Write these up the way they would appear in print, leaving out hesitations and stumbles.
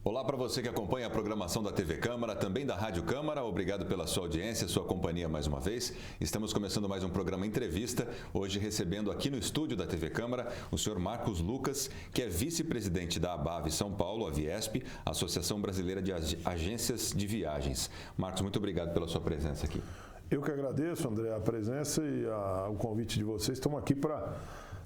Olá para você que acompanha a programação da TV Câmara, também da Rádio Câmara. Obrigado pela sua audiência, sua companhia mais uma vez. Estamos começando mais um programa entrevista, hoje recebendo aqui no estúdio da TV Câmara o senhor Marcos Lucas, que é vice-presidente da ABAV São Paulo, a Viesp, Associação Brasileira de Agências de Viagens. Marcos, muito obrigado pela sua presença aqui. Eu que agradeço, André, a presença e o convite de vocês. Estamos aqui para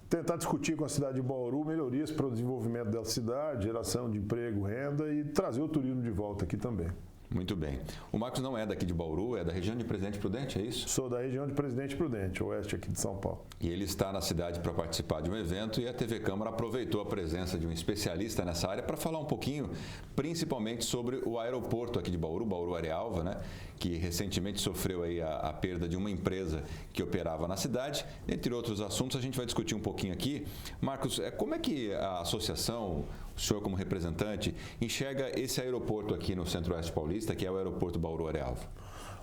tentar discutir com a cidade de Bauru melhorias para o desenvolvimento da cidade, geração de emprego, renda e trazer o turismo de volta aqui também. Muito bem. O Marcos não é daqui de Bauru, é da região de Presidente Prudente, é isso? Sou da região de Presidente Prudente, oeste aqui de São Paulo. E ele está na cidade para participar de um evento e a TV Câmara aproveitou a presença de um especialista nessa área para falar um pouquinho, principalmente sobre o aeroporto aqui de Bauru, Bauru Arealva, né? Que recentemente sofreu aí a perda de uma empresa que operava na cidade. Entre outros assuntos, a gente vai discutir um pouquinho aqui. Marcos, como é que a associação, o senhor como representante, enxerga esse aeroporto aqui no Centro-Oeste Paulista, que é o aeroporto Bauru Arealva?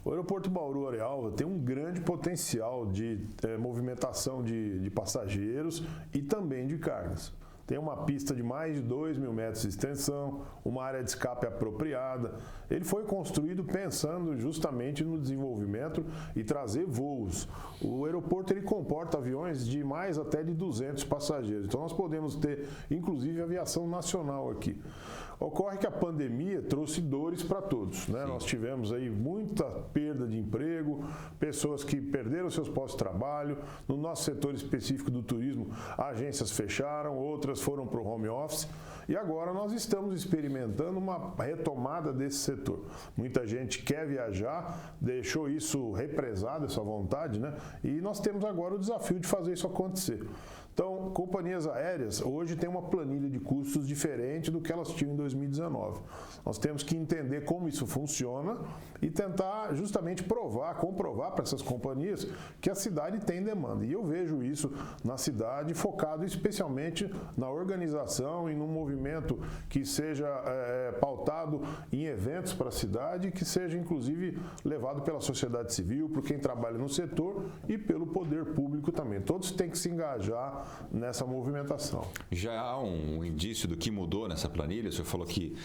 O aeroporto Bauru Arealva tem um grande potencial de movimentação de passageiros e também de cargas. Tem uma pista de mais de 2 mil metros de extensão, uma área de escape apropriada. Ele foi construído pensando justamente no desenvolvimento e trazer voos. O aeroporto ele comporta aviões de mais até de 200 passageiros. Então nós podemos ter, inclusive, aviação nacional aqui. Ocorre que a pandemia trouxe dores para todos, né? Nós tivemos aí muita perda de emprego, pessoas que perderam seus postos de trabalho. No nosso setor específico do turismo, agências fecharam, outras foram para o home office. E agora nós estamos experimentando uma retomada desse setor. Muita gente quer viajar, deixou isso represado, essa vontade, né? E nós temos agora o desafio de fazer isso acontecer. Então, companhias aéreas hoje têm uma planilha de custos diferente do que elas tinham em 2019. Nós temos que entender como isso funciona e tentar justamente comprovar para essas companhias que a cidade tem demanda. E eu vejo isso na cidade focado especialmente na organização e no movimento que seja pautado em eventos para a cidade, que seja inclusive levado pela sociedade civil, por quem trabalha no setor e pelo poder público também. Todos têm que se engajar nessa movimentação. Já há um indício do que mudou nessa planilha? O senhor falou que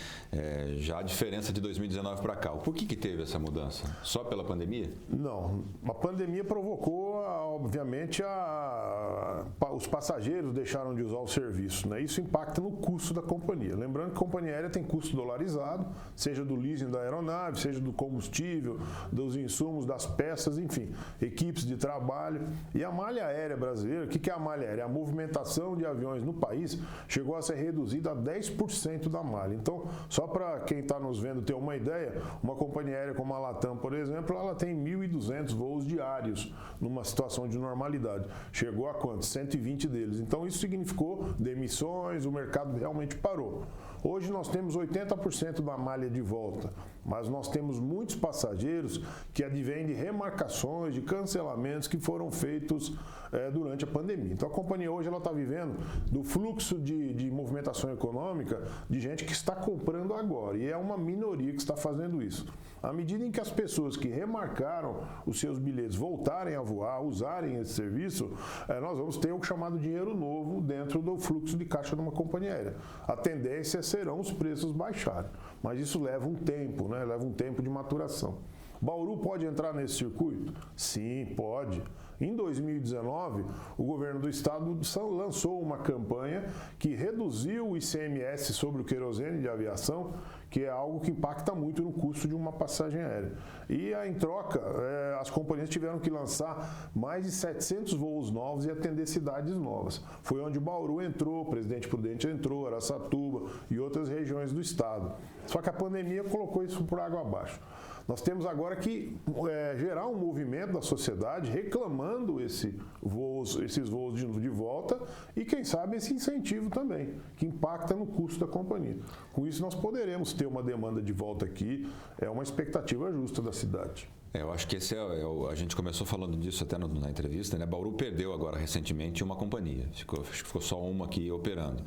já há diferença de 2019 para cá. Por que teve essa mudança? Só pela pandemia? Não. A pandemia provocou, obviamente, os passageiros deixaram de usar o serviço, né? Isso impacta no custo da companhia. Lembrando que a companhia aérea tem custo dolarizado, seja do leasing da aeronave, seja do combustível, dos insumos, das peças, enfim, equipes de trabalho. E a malha aérea brasileira, o que é a malha aérea? A movimentação de aviões no país chegou a ser reduzida a 10% da malha. Então, só para quem está nos vendo ter uma ideia, uma companhia aérea como a Latam, por exemplo, ela tem 1.200 voos diários numa situação de normalidade. Chegou a quantos? 120 deles. Então, isso significou demissões, o mercado realmente parou. Hoje nós temos 80% da malha de volta, mas nós temos muitos passageiros que advêm de remarcações, de cancelamentos que foram feitos durante a pandemia. Então a companhia hoje está vivendo do fluxo de movimentação econômica de gente que está comprando agora, e é uma minoria que está fazendo isso. À medida em que as pessoas que remarcaram os seus bilhetes voltarem a voar, usarem esse serviço, nós vamos ter o chamado dinheiro novo dentro do fluxo de caixa de uma companhia aérea. A tendência serão os preços baixarem, mas isso leva um tempo, né? Leva um tempo de maturação. Bauru pode entrar nesse circuito? Sim, pode. Em 2019, o governo do estado lançou uma campanha que reduziu o ICMS sobre o querosene de aviação, que é algo que impacta muito no custo de uma passagem aérea. E em troca, as companhias tiveram que lançar mais de 700 voos novos e atender cidades novas. Foi onde Bauru entrou, Presidente Prudente entrou, Araçatuba e outras regiões do estado. Só que a pandemia colocou isso por água abaixo. Nós temos agora que gerar um movimento da sociedade reclamando esses voos de volta e, quem sabe, esse incentivo também, que impacta no custo da companhia. Com isso, nós poderemos ter uma demanda de volta aqui, é uma expectativa justa da cidade. Eu acho que esse a gente começou falando disso até na entrevista, né? Bauru perdeu agora recentemente uma companhia, ficou só uma aqui operando.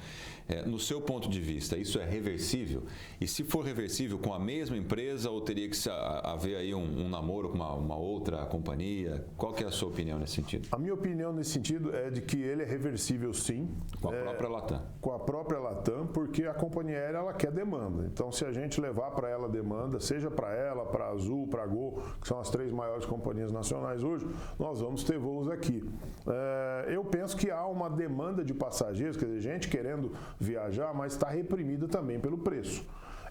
No seu ponto de vista, isso é reversível? E se for reversível com a mesma empresa ou teria que haver aí um namoro com uma outra companhia? Qual que é a sua opinião nesse sentido? A minha opinião nesse sentido é de que ele é reversível sim. Com a própria Latam? Com a própria Latam, porque a companhia aérea ela quer demanda. Então, se a gente levar para ela demanda, seja para ela, para a Azul, para a Gol, que são as 3 maiores companhias nacionais hoje, nós vamos ter voos aqui. Eu penso que há uma demanda de passageiros, quer dizer, gente querendo viajar, mas está reprimida também pelo preço.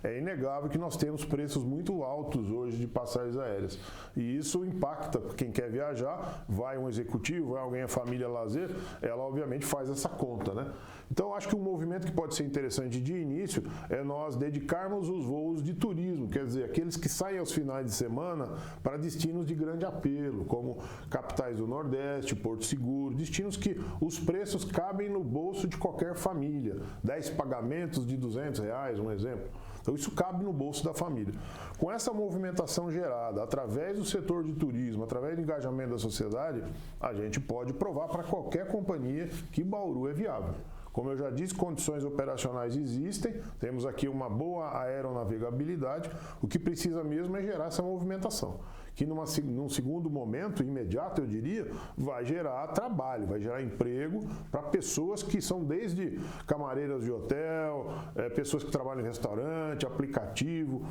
É inegável que nós temos preços muito altos hoje de passagens aéreas. E isso impacta quem quer viajar, vai um executivo, vai alguém, a família lazer, ela obviamente faz essa conta, né? Então, acho que um movimento que pode ser interessante de início é nós dedicarmos os voos de turismo, quer dizer, aqueles que saem aos finais de semana para destinos de grande apelo, como capitais do Nordeste, Porto Seguro, destinos que os preços cabem no bolso de qualquer família. 10 pagamentos de R$200, um exemplo. Então, isso cabe no bolso da família. Com essa movimentação gerada através do setor de turismo, através do engajamento da sociedade, a gente pode provar para qualquer companhia que Bauru é viável. Como eu já disse, condições operacionais existem, temos aqui uma boa aeronavegabilidade, o que precisa mesmo é gerar essa movimentação. Que num segundo momento, imediato eu diria, vai gerar trabalho, vai gerar emprego para pessoas que são desde camareiras de hotel, pessoas que trabalham em restaurante, aplicativo.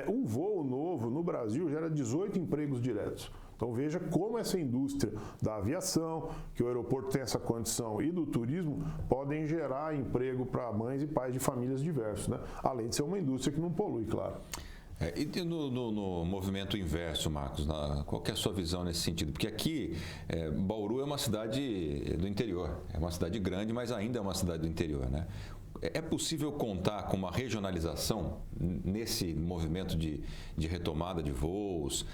Um voo novo no Brasil gera 18 empregos diretos. Então veja como essa indústria da aviação, que o aeroporto tem essa condição, e do turismo, podem gerar emprego para mães e pais de famílias diversos, né? Além de ser uma indústria que não polui, claro. E no movimento inverso, Marcos, qual que é a sua visão nesse sentido? Porque aqui, Bauru é uma cidade do interior, é uma cidade grande, mas ainda é uma cidade do interior, né? É possível contar com uma regionalização nesse movimento de retomada de voos?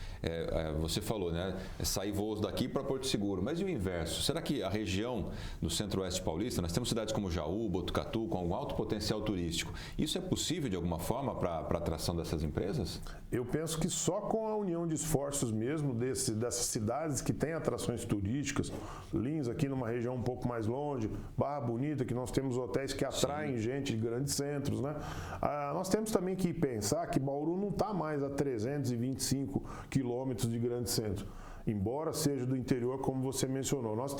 Você falou, né? Sair voos daqui para Porto Seguro, mas e o inverso? Será que a região do centro-oeste paulista, nós temos cidades como Jaú, Botucatu, com um alto potencial turístico, isso é possível de alguma forma para a atração dessas empresas? Eu penso que só com a união de esforços mesmo dessas cidades que têm atrações turísticas, Lins aqui numa região um pouco mais longe, Barra Bonita, que nós temos hotéis que atraem gente de grandes centros, né? Nós temos também que pensar que Bauru não está mais a 325 quilômetros de grandes centros. Embora seja do interior, como você mencionou. Nós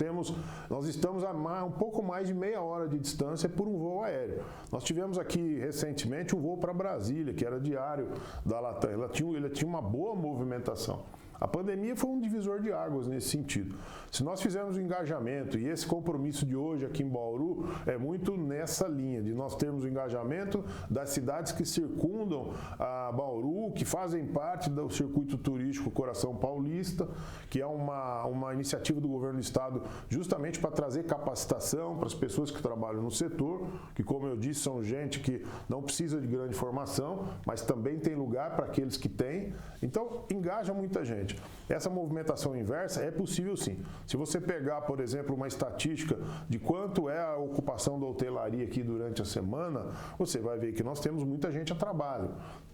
estamos a um pouco mais de meia hora de distância por um voo aéreo. Nós tivemos aqui recentemente um voo para Brasília, que era diário da Latam. Ele tinha uma boa movimentação. A pandemia foi um divisor de águas nesse sentido. Se nós fizermos o engajamento, e esse compromisso de hoje aqui em Bauru é muito nessa linha, de nós termos o engajamento das cidades que circundam a Bauru, que fazem parte do circuito turístico Coração Paulista, que é uma iniciativa do governo do estado justamente para trazer capacitação para as pessoas que trabalham no setor, que, como eu disse, são gente que não precisa de grande formação, mas também tem lugar para aqueles que têm. Então, engaja muita gente. Essa movimentação inversa é possível sim. Se você pegar, por exemplo, uma estatística de quanto é a ocupação da hotelaria aqui durante a semana, você vai ver que nós temos muita gente a trabalho.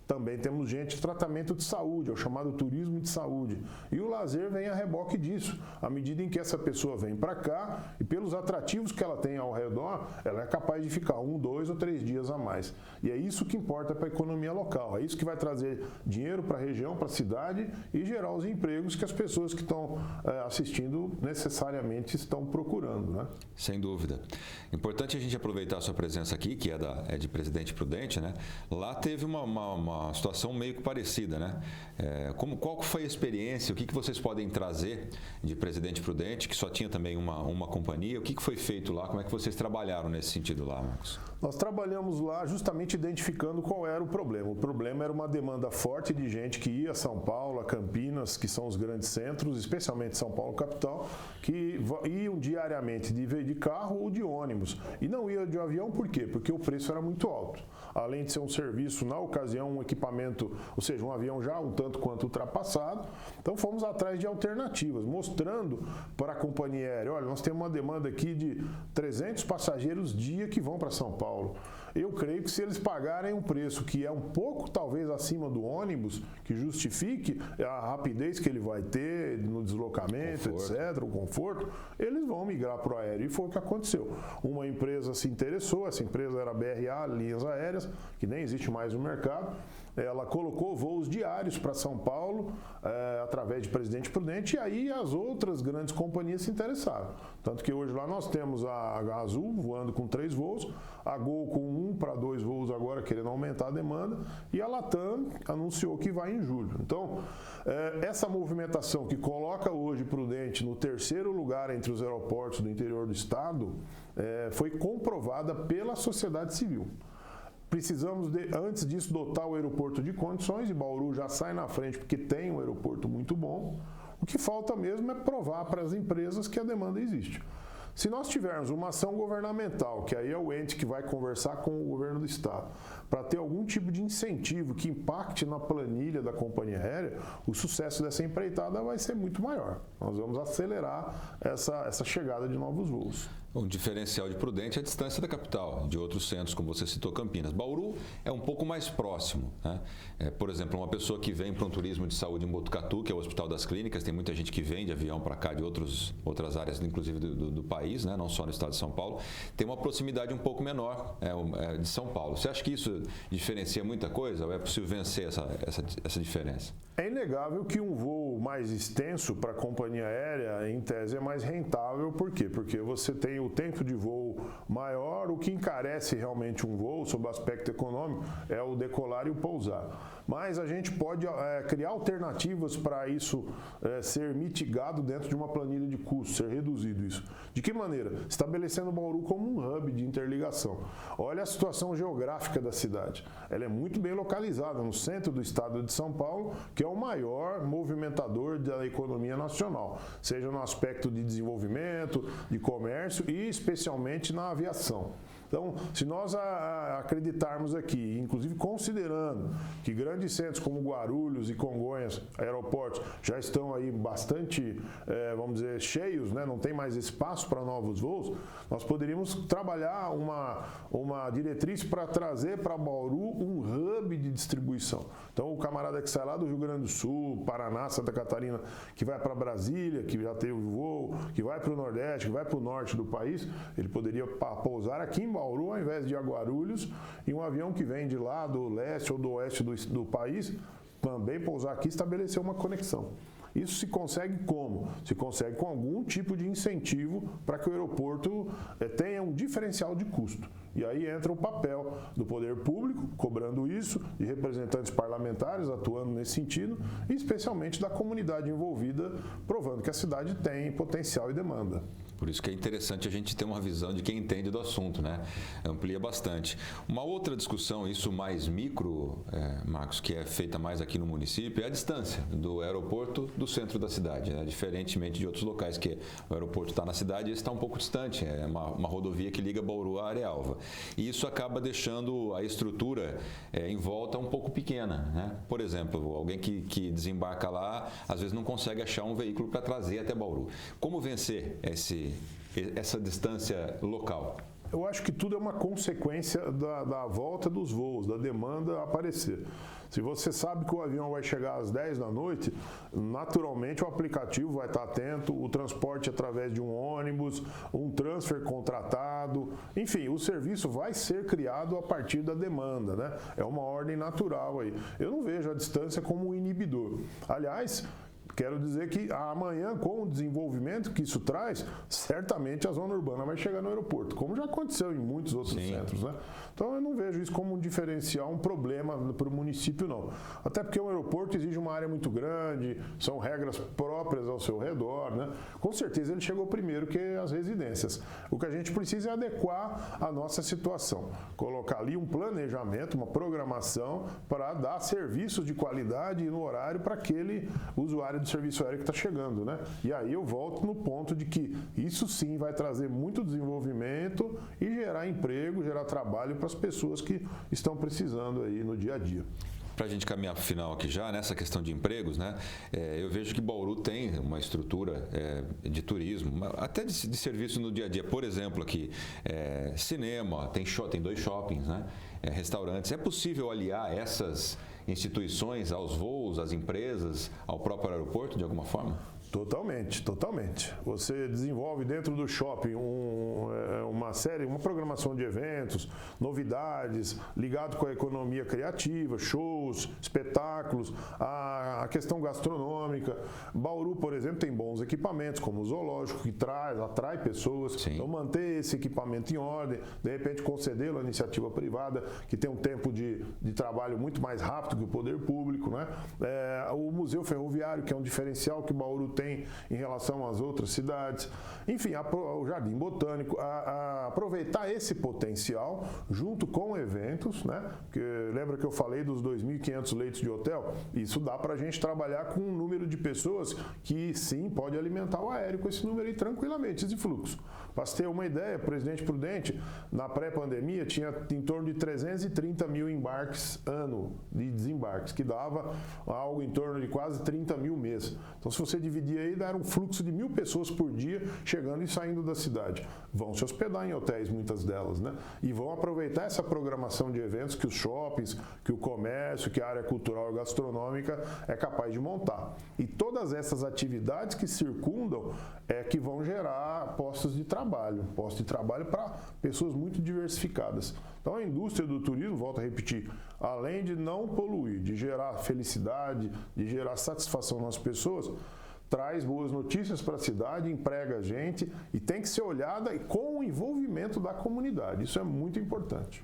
Também temos gente de tratamento de saúde, é o chamado turismo de saúde. E o lazer vem a reboque disso. À medida em que essa pessoa vem para cá e pelos atrativos que ela tem ao redor, ela é capaz de ficar 1, 2 ou 3 dias a mais. E é isso que importa para a economia local. É isso que vai trazer dinheiro para a região, para a cidade e gerar os empregos que as pessoas que estão assistindo necessariamente estão procurando, né? Sem dúvida. Importante a gente aproveitar a sua presença aqui, que é de Presidente Prudente, né? Lá teve uma situação meio que parecida, né? Qual foi a experiência? O que vocês podem trazer de Presidente Prudente, que só tinha também uma companhia? O que foi feito lá? Como é que vocês trabalharam nesse sentido lá, Marcos? Nós trabalhamos lá justamente identificando qual era o problema. O problema era uma demanda forte de gente que ia a São Paulo, a Campinas, que são os grandes centros, especialmente São Paulo capital, que iam diariamente de carro ou de ônibus. E não ia de avião, por quê? Porque o preço era muito alto. Além de ser um serviço, na ocasião, um equipamento, ou seja, um avião já um tanto quanto ultrapassado. Então fomos atrás de alternativas, mostrando para a companhia aérea, olha, nós temos uma demanda aqui de 300 passageiros dia que vão para São Paulo. Eu creio que se eles pagarem um preço que é um pouco talvez acima do ônibus, que justifique a rapidez que ele vai ter no deslocamento, etc., o conforto, eles vão migrar para o aéreo. E foi o que aconteceu. Uma empresa se interessou, essa empresa era a BRA, Linhas Aéreas, que nem existe mais no mercado. Ela colocou voos diários para São Paulo, através de Presidente Prudente, e aí as outras grandes companhias se interessaram. Tanto que hoje lá nós temos a Azul voando com 3 voos, a Gol com 1 para 2 voos agora, querendo aumentar a demanda, e a Latam anunciou que vai em julho. Então, essa movimentação que coloca hoje Prudente no 3º lugar entre os aeroportos do interior do estado, foi comprovada pela sociedade civil. Precisamos, antes disso, dotar o aeroporto de condições, e Bauru já sai na frente porque tem um aeroporto muito bom. O que falta mesmo é provar para as empresas que a demanda existe. Se nós tivermos uma ação governamental, que aí é o ente que vai conversar com o governo do estado, para ter algum tipo de incentivo que impacte na planilha da companhia aérea, o sucesso dessa empreitada vai ser muito maior. Nós vamos acelerar essa chegada de novos voos. Um diferencial de Prudente é a distância da capital, de outros centros, como você citou, Campinas. Bauru é um pouco mais próximo, né? Por exemplo, uma pessoa que vem para um turismo de saúde em Botucatu, que é o Hospital das Clínicas, tem muita gente que vem de avião para cá, de outras áreas, inclusive do país, né? Não só no estado de São Paulo, tem uma proximidade um pouco menor de São Paulo. Você acha que isso diferencia muita coisa ou é possível vencer essa diferença? É inegável que um voo mais extenso para a companhia aérea, em tese, é mais rentável. Por quê? Porque você tem o tempo de voo maior, o que encarece realmente um voo, sob o aspecto econômico, é o decolar e o pousar. Mas a gente pode criar alternativas para isso ser mitigado dentro de uma planilha de custos, ser reduzido isso. De que maneira? Estabelecendo Bauru como um hub de interligação. Olha a situação geográfica da cidade. Ela é muito bem localizada no centro do estado de São Paulo, que é o maior movimentador da economia nacional, seja no aspecto de desenvolvimento, de comércio e especialmente na aviação. Então, se nós acreditarmos aqui, inclusive considerando que grandes centros como Guarulhos e Congonhas, aeroportos, já estão aí bastante, vamos dizer, cheios, né? Não tem mais espaço para novos voos, nós poderíamos trabalhar uma diretriz para trazer para Bauru um hub de distribuição. Então, o camarada que sai lá do Rio Grande do Sul, Paraná, Santa Catarina, que vai para Brasília, que já teve voo, que vai para o Nordeste, que vai para o Norte do país, ele poderia pousar aqui em Bauru, ao invés de Guarulhos, e um avião que vem de lá do leste ou do oeste do país, também pousar aqui e estabelecer uma conexão. Isso se consegue como? Se consegue com algum tipo de incentivo para que o aeroporto tenha um diferencial de custo. E aí entra o papel do poder público, cobrando isso, de representantes parlamentares atuando nesse sentido, e especialmente da comunidade envolvida, provando que a cidade tem potencial e demanda. Por isso que é interessante a gente ter uma visão de quem entende do assunto, né? Amplia bastante. Uma outra discussão, isso mais micro, Marcos, que é feita mais aqui no município, é a distância do aeroporto do centro da cidade, né? Diferentemente de outros locais, que o aeroporto está na cidade e está um pouco distante, é uma rodovia que liga Bauru à Arealva. E isso acaba deixando a estrutura em volta um pouco pequena, né? Por exemplo, alguém que desembarca lá, às vezes não consegue achar um veículo para trazer até Bauru. Como vencer essa distância local? Eu acho que tudo é uma consequência da volta dos voos, da demanda aparecer. Se você sabe que o avião vai chegar às 10 da noite, naturalmente o aplicativo vai estar atento, o transporte através de um ônibus, um transfer contratado, enfim, o serviço vai ser criado a partir da demanda, né? É uma ordem natural aí. Eu não vejo a distância como um inibidor. Aliás, quero dizer que amanhã, com o desenvolvimento que isso traz, certamente a zona urbana vai chegar no aeroporto, como já aconteceu em muitos outros centros, né? Então eu não vejo isso como um diferencial, um problema para o município, não. Até porque o aeroporto exige uma área muito grande, são regras próprias ao seu redor, né? Com certeza ele chegou primeiro que as residências. O que a gente precisa é adequar a nossa situação, colocar ali um planejamento, uma programação para dar serviços de qualidade e no horário para aquele usuário do serviço aéreo que está chegando, né? E aí eu volto no ponto de que isso sim vai trazer muito desenvolvimento e gerar emprego, gerar trabalho para as pessoas que estão precisando aí no dia a dia. Para a gente caminhar para o final aqui já, nessa questão de empregos, né? Eu vejo que Bauru tem uma estrutura de turismo, até de serviço no dia a dia. Por exemplo, aqui, cinema, tem 2 shoppings, né? Restaurantes. É possível aliar essas instituições aos voos, às empresas, ao próprio aeroporto, de alguma forma? Totalmente, totalmente. Você desenvolve dentro do shopping uma programação de eventos, novidades, ligado com a economia criativa, shows, espetáculos, a questão gastronômica. Bauru, por exemplo, tem bons equipamentos, como o zoológico, que atrai pessoas. Sim. Então, manter esse equipamento em ordem, de repente concedê-lo à iniciativa privada, que tem um tempo de trabalho muito mais rápido que o poder público, né? O Museu Ferroviário, que é um diferencial que Bauru tem em relação às outras cidades. Enfim, o Jardim Botânico, aproveitar esse potencial junto com eventos, né? Porque lembra que eu falei dos 2.500 leitos de hotel? Isso dá para a gente trabalhar com um número de pessoas que sim, pode alimentar o aéreo com esse número aí tranquilamente, esse fluxo. Para você ter uma ideia, Presidente Prudente, na pré-pandemia tinha em torno de 330 mil embarques ano de desembarques, que dava algo em torno de quase 30 mil mês. Então, se você dividir aí, dá um fluxo de 1.000 pessoas por dia chegando e saindo da cidade. Vão se hospedar em hotéis, muitas delas, né? E vão aproveitar essa programação de eventos que os shoppings, que o comércio, que a área cultural e gastronômica é capaz de montar. E todas essas atividades que circundam que vão gerar postos de trabalho para pessoas muito diversificadas. Então, a indústria do turismo, volto a repetir, além de não poluir, de gerar felicidade, de gerar satisfação nas pessoas, traz boas notícias para a cidade, emprega gente e tem que ser olhada com o envolvimento da comunidade. Isso é muito importante.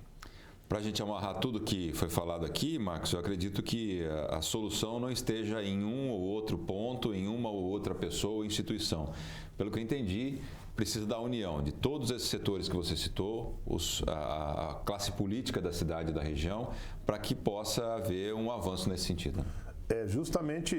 Para a gente amarrar tudo que foi falado aqui, Marcos, eu acredito que a solução não esteja em um ou outro ponto, em uma ou outra pessoa ou instituição. Pelo que eu entendi, precisa da união de todos esses setores que você citou, a classe política da cidade e da região, para que possa haver um avanço nesse sentido. É justamente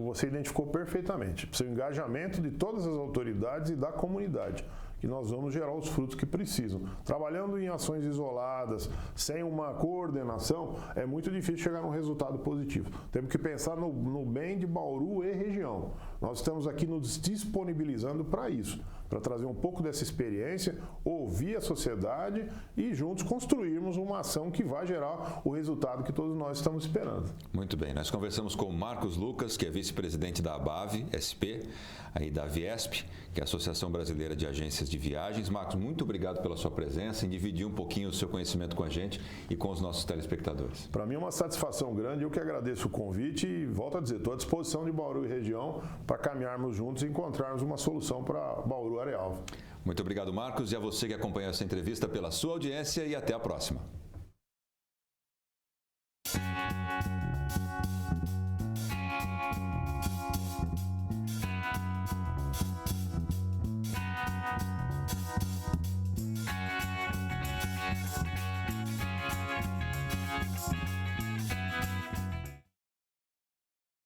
você identificou perfeitamente. Precisa do engajamento de todas as autoridades e da comunidade, que nós vamos gerar os frutos que precisam. Trabalhando em ações isoladas, sem uma coordenação, é muito difícil chegar a um resultado positivo. Temos que pensar no bem de Bauru e região. Nós estamos aqui nos disponibilizando para isso, para trazer um pouco dessa experiência, ouvir a sociedade e juntos construirmos uma ação que vai gerar o resultado que todos nós estamos esperando. Muito bem, nós conversamos com Marcos Lucas, que é vice-presidente da ABAV, SP, aí da Viesp, que é a Associação Brasileira de Agências de Viagens. Marcos, muito obrigado pela sua presença, em dividir um pouquinho o seu conhecimento com a gente e com os nossos telespectadores. Para mim é uma satisfação grande, eu que agradeço o convite e volto a dizer, estou à disposição de Bauru e região para caminharmos juntos e encontrarmos uma solução para Bauru Arealva. Muito obrigado, Marcos, e a você que acompanhou essa entrevista pela sua audiência e até a próxima.